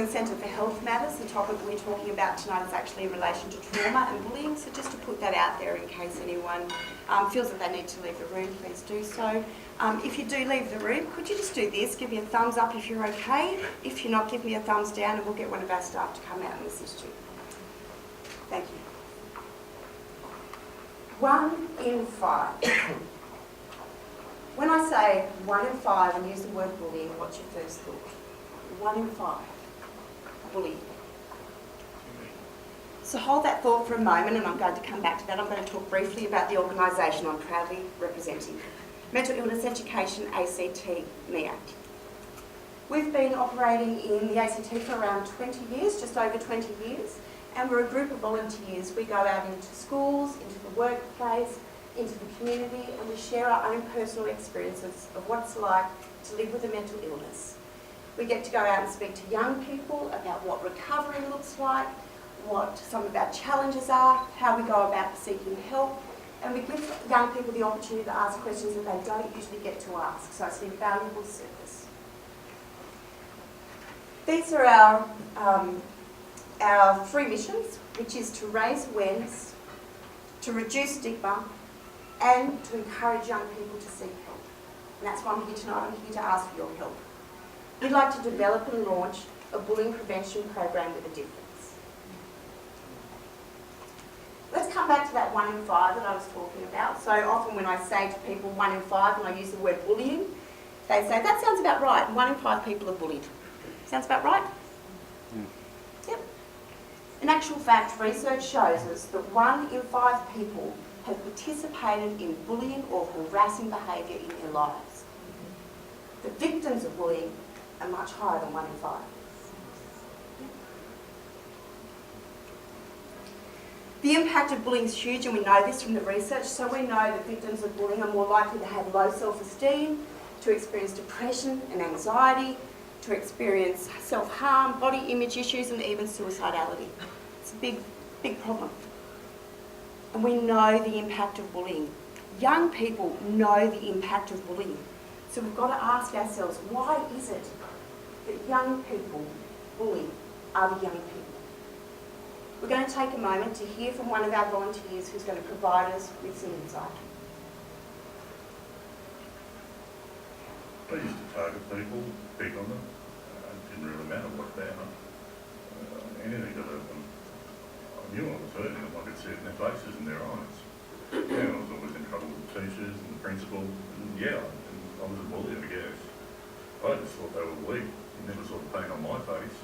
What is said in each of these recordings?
England Centre for Health Matters. The topic we're talking about tonight is actually in relation to trauma and bullying, so just to put that out there in case anyone feels that they need to leave the room, please do so. If you do leave the room, could you just do this? Give me a thumbs up if you're okay. If you're not, give me a thumbs down and we'll get one of our staff to come out and assist you. Thank you. 1 in 5. When I say 1 in 5 and use the word bullying, what's your first thought? 1 in 5. Bullying. So hold that thought for a moment and I'm going to come back to that. I'm going to talk briefly about the organisation I'm proudly representing. Mental Illness Education, ACT, MEAC. We've been operating in the ACT for around 20 years, just over 20 years, and we're a group of volunteers. We go out into schools, into the workplace, into the community, and we share our own personal experiences of what it's like to live with a mental illness. We get to go out and speak to young people about what recovery looks like, what some of our challenges are, how we go about seeking help, and we give young people the opportunity to ask questions that they don't usually get to ask, so it's an invaluable service. These are our 3 missions, which is to raise awareness, to reduce stigma, and to encourage young people to seek help. And that's why I'm here tonight. I'm here to ask for your help. We'd like to develop and launch a bullying prevention program with a difference. Let's come back to that 1 in 5 that I was talking about. So often when I say to people 1 in 5 and I use the word bullying, they say, that sounds about right. 1 in 5 people are bullied. Sounds about right? Yep. In actual fact, research shows us that 1 in 5 people have participated in bullying or harassing behaviour in their lives. The victims of bullying are much higher than 1 in 5. The impact of bullying is huge, and we know this from the research. So we know that victims of bullying are more likely to have low self-esteem, to experience depression and anxiety, to experience self-harm, body image issues, and even suicidality. It's a big, big problem. And we know the impact of bullying. Young people know the impact of bullying. So we've got to ask ourselves, why is it that young people bully other young people? We're going to take a moment to hear from one of our volunteers who's going to provide us with some insight. I used to target people, pick on them. It didn't really matter what about them. Anything to hurt them. I knew I was hurting them. I could see it in their faces and their eyes. Yeah, I was always in trouble with the teachers and the principal. And yeah, I was a bully, I guess. I just thought they were weak. You never saw the pain on my face.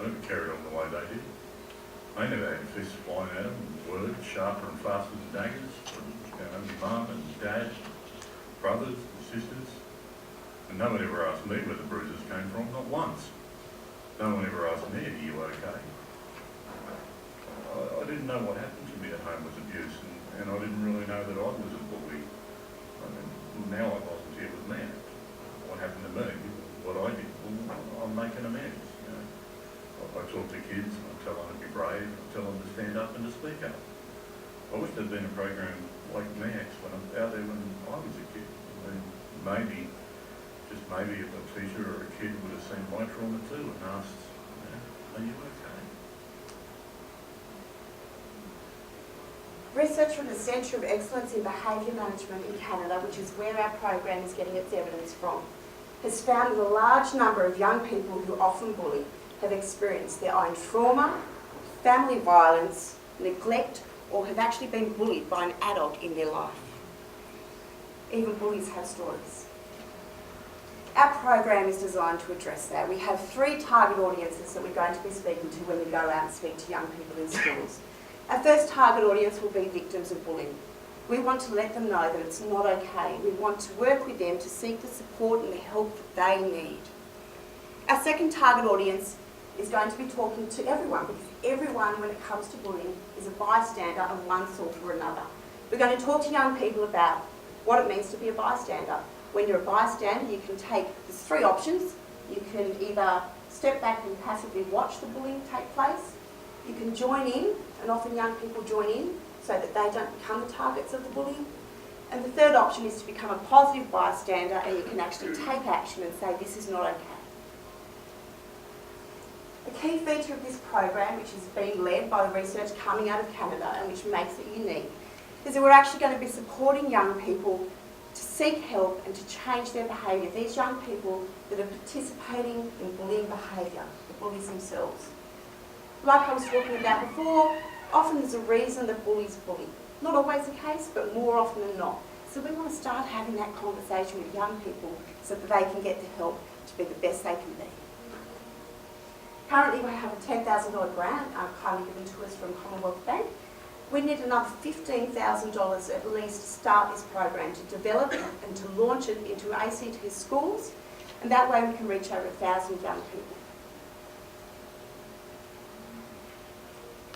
I never carried on the way they did. I never had fists flying at them, words sharper and faster than daggers from mum and dad, brothers and sisters. And no one ever asked me where the bruises came from, not once. No one ever asked me, are you okay? I didn't know what happened to me at home was abuse, and I didn't really know that I was a bully. I mean, now I volunteer with men. What happened to me, what I did, well, I'm making amends. I talk to kids, I tell them to be brave, I tell them to stand up and to speak up. I wish there'd been a program like MEAC's when I was out there when I was a kid. I mean, maybe, just maybe if a teacher or a kid would have seen my trauma too and asked, are you okay? Research from the Centre of Excellence in Behaviour Management in Canada, which is where our program is getting its evidence from, has found that a large number of young people who often bully have experienced their own trauma, family violence, neglect, or have actually been bullied by an adult in their life. Even bullies have stories. Our program is designed to address that. We have 3 target audiences that we're going to be speaking to when we go out and speak to young people in schools. Our first target audience will be victims of bullying. We want to let them know that it's not okay. We want to work with them to seek the support and the help that they need. Our second target audience is going to be talking to everyone, because everyone, when it comes to bullying, is a bystander of one sort or another. We're going to talk to young people about what it means to be a bystander. When you're a bystander, you can take, there's 3 options. You can either step back and passively watch the bullying take place. You can join in, and often young people join in so that they don't become the targets of the bullying. And the third option is to become a positive bystander, and you can actually take action and say, this is not okay. A key feature of this program, which is being led by the research coming out of Canada and which makes it unique, is that we're actually going to be supporting young people to seek help and to change their behaviour. These young people that are participating in bullying behaviour, the bullies themselves. Like I was talking about before, often there's a reason that bullies bully. Not always the case, but more often than not. So we want to start having that conversation with young people so that they can get the help to be the best they can be. Currently we have a $10,000 grant kindly given to us from Commonwealth Bank. We need another $15,000 at least to start this program, to develop it and to launch it into ACT schools, and that way we can reach over 1,000 young people.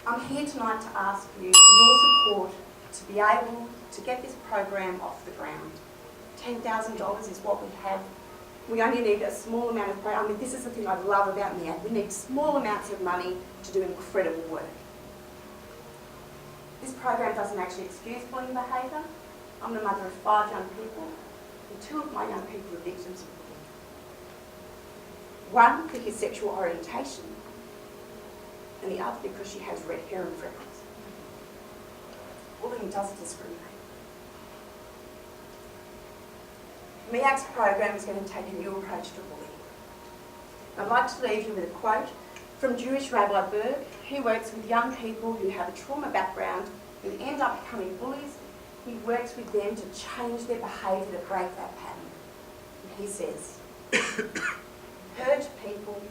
I'm here tonight to ask you for your support to be able to get this program off the ground. $10,000 is what we have. We only need a small amount of, I mean, this is the thing I love about MEAD. We need small amounts of money to do incredible work. This program doesn't actually excuse bullying behaviour. I'm the mother of 5 young people, and 2 of my young people are victims of bullying. One for his sexual orientation, and the other because she has red hair and freckles. Bullying doesn't discriminate. MEAC's program is going to take a new approach to bullying. I'd like to leave you with a quote from Jewish Rabbi Berg, who works with young people who have a trauma background and end up becoming bullies. He works with them to change their behaviour to break that pattern. And he says, hurt people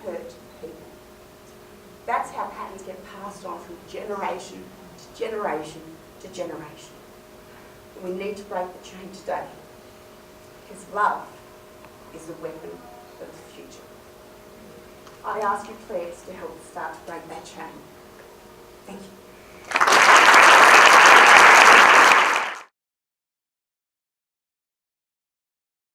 hurt people. That's how patterns get passed on from generation to generation to generation. And we need to break the chain today, because love is the weapon of the future. I ask you please to help us start to break that chain. Thank you.